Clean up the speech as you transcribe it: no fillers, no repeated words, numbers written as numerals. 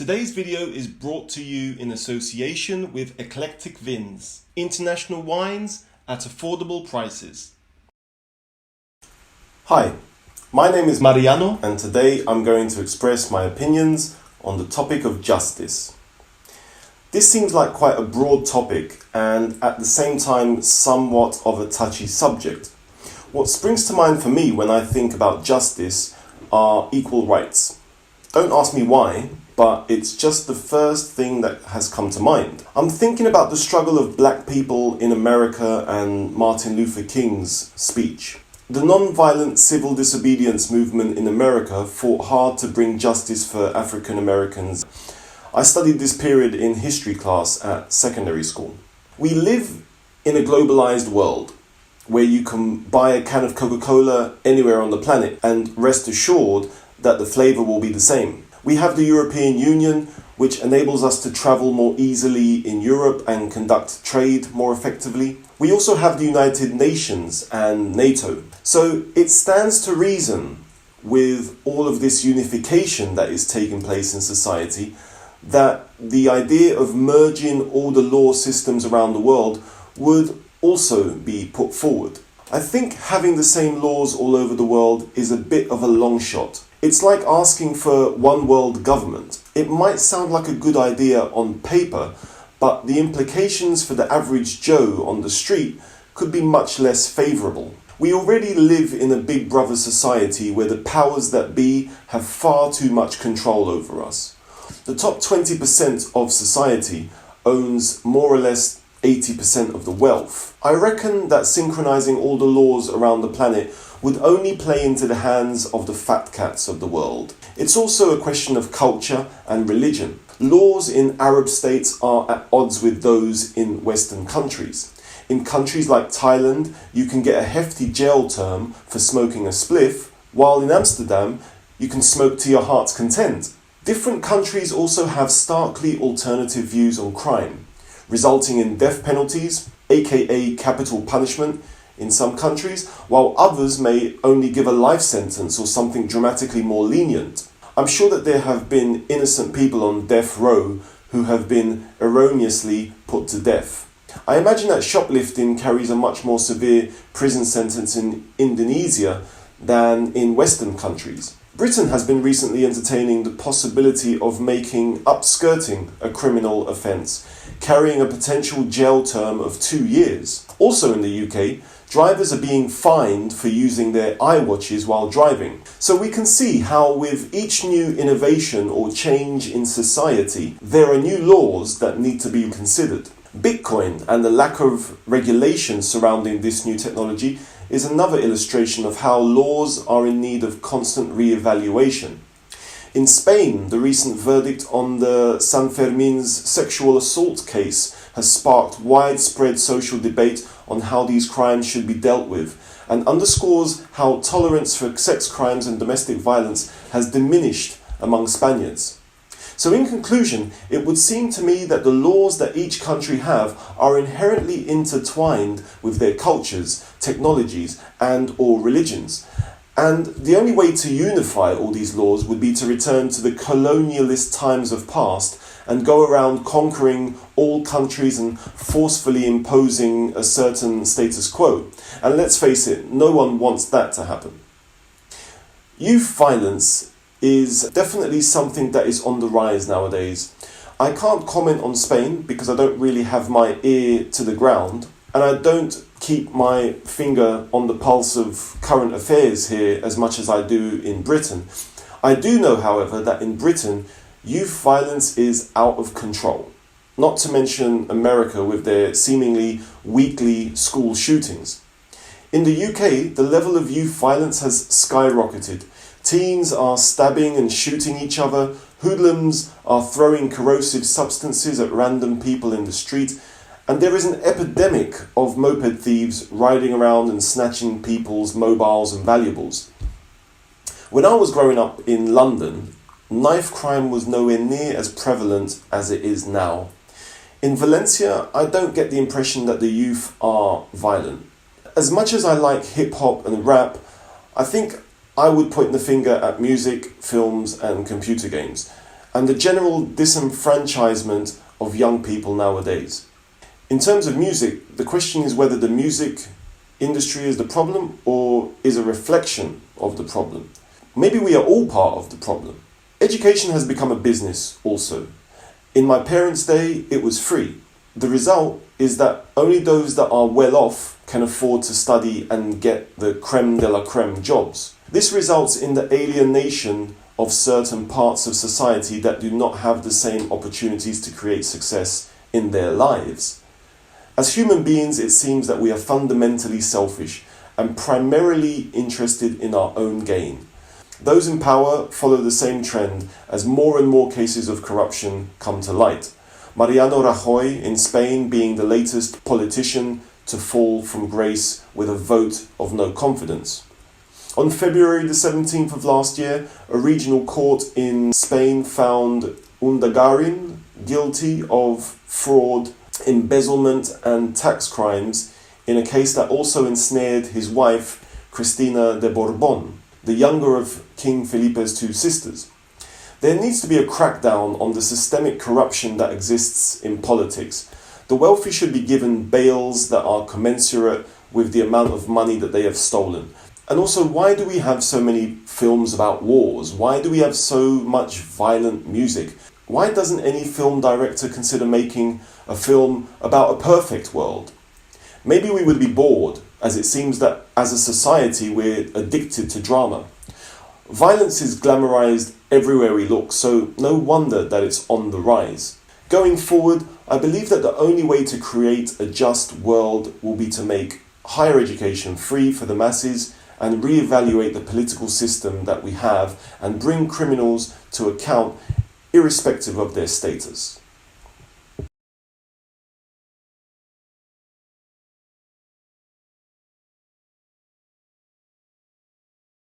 Today's video is brought to you in association with Eclectic Vins, international wines at affordable prices. Hi, my name is Mariano and today I'm going to express my opinions on the topic of justice. This seems like quite a broad topic and at the same time somewhat of a touchy subject. What springs to mind for me when I think about justice are equal rights. Don't ask me why, but it's just the first thing that has come to mind. I'm thinking about the struggle of black people in America and Martin Luther King's speech. The non-violent civil disobedience movement in America fought hard to bring justice for African Americans. I studied this period in history class at secondary school. We live in a globalized world where you can buy a can of Coca-Cola anywhere on the planet and rest assured that the flavor will be the same. We have the European Union, which enables us to travel more easily in Europe and conduct trade more effectively. We also have the United Nations and NATO. So it stands to reason, with all of this unification that is taking place in society, that the idea of merging all the law systems around the world would also be put forward. I think having the same laws all over the world is a bit of a long shot. It's like asking for one world government. It might sound like a good idea on paper, but the implications for the average Joe on the street could be much less favourable. We already live in a big brother society where the powers that be have far too much control over us. The top 20% of society owns more or less 80% of the wealth. I reckon that synchronizing all the laws around the planet would only play into the hands of the fat cats of the world. It's also a question of culture and religion. Laws in Arab states are at odds with those in Western countries. In countries like Thailand, you can get a hefty jail term for smoking a spliff, while in Amsterdam, you can smoke to your heart's content. Different countries also have starkly alternative views on crime, resulting in death penalties, aka capital punishment, in some countries, while others may only give a life sentence or something dramatically more lenient. I'm sure that there have been innocent people on death row who have been erroneously put to death. I imagine that shoplifting carries a much more severe prison sentence in Indonesia than in Western countries. Britain has been recently entertaining the possibility of making upskirting a criminal offence, carrying a potential jail term of 2 years. Also in the UK, drivers are being fined for using their iWatches while driving. So we can see how with each new innovation or change in society, there are new laws that need to be considered. Bitcoin and the lack of regulation surrounding this new technology is another illustration of how laws are in need of constant re-evaluation. In Spain, the recent verdict on the San Fermin's sexual assault case has sparked widespread social debate on how these crimes should be dealt with and underscores how tolerance for sex crimes and domestic violence has diminished among Spaniards. So in conclusion, it would seem to me that the laws that each country have are inherently intertwined with their cultures, technologies, and/or religions. And the only way to unify all these laws would be to return to the colonialist times of past and go around conquering all countries and forcefully imposing a certain status quo. And let's face it, no one wants that to happen. Youth violence is definitely something that is on the rise nowadays. I can't comment on Spain because I don't really have my ear to the ground and I don't keep my finger on the pulse of current affairs here as much as I do in Britain. I do know, however, that in Britain, youth violence is out of control. Not to mention America with their seemingly weekly school shootings. In the UK, the level of youth violence has skyrocketed. Teens are stabbing and shooting each other, hoodlums are throwing corrosive substances at random people in the street, and there is an epidemic of moped thieves riding around and snatching people's mobiles and valuables. When I was growing up in London, knife crime was nowhere near as prevalent as it is now. In Valencia, I don't get the impression that the youth are violent. As much as I like hip-hop and rap, I think I would point the finger at music, films and computer games. and the general disenfranchisement of young people nowadays. In terms of music, the question is whether the music industry is the problem or is a reflection of the problem. Maybe we are all part of the problem. Education has become a business also. In my parents' day, it was free. The result is that only those that are well off can afford to study and get the creme de la creme jobs. This results in the alienation of certain parts of society that do not have the same opportunities to create success in their lives. As human beings, it seems that we are fundamentally selfish and primarily interested in our own gain. Those in power follow the same trend as more and more cases of corruption come to light. Mariano Rajoy in Spain being the latest politician to fall from grace with a vote of no confidence. On February the 17th of last year, a regional court in Spain found Undagarin guilty of fraud, embezzlement and tax crimes in a case that also ensnared his wife, Cristina de Borbón, the younger of King Felipe's two sisters. There needs to be a crackdown on the systemic corruption that exists in politics. The wealthy should be given bails that are commensurate with the amount of money that they have stolen. And also, why do we have so many films about wars? Why do we have so much violent music? Why doesn't any film director consider making a film about a perfect world? Maybe we would be bored, as it seems that as a society we're addicted to drama. Violence is glamorized everywhere we look, so no wonder that it's on the rise. Going forward, I believe that the only way to create a just world will be to make higher education free for the masses and reevaluate the political system that we have and bring criminals to account irrespective of their status.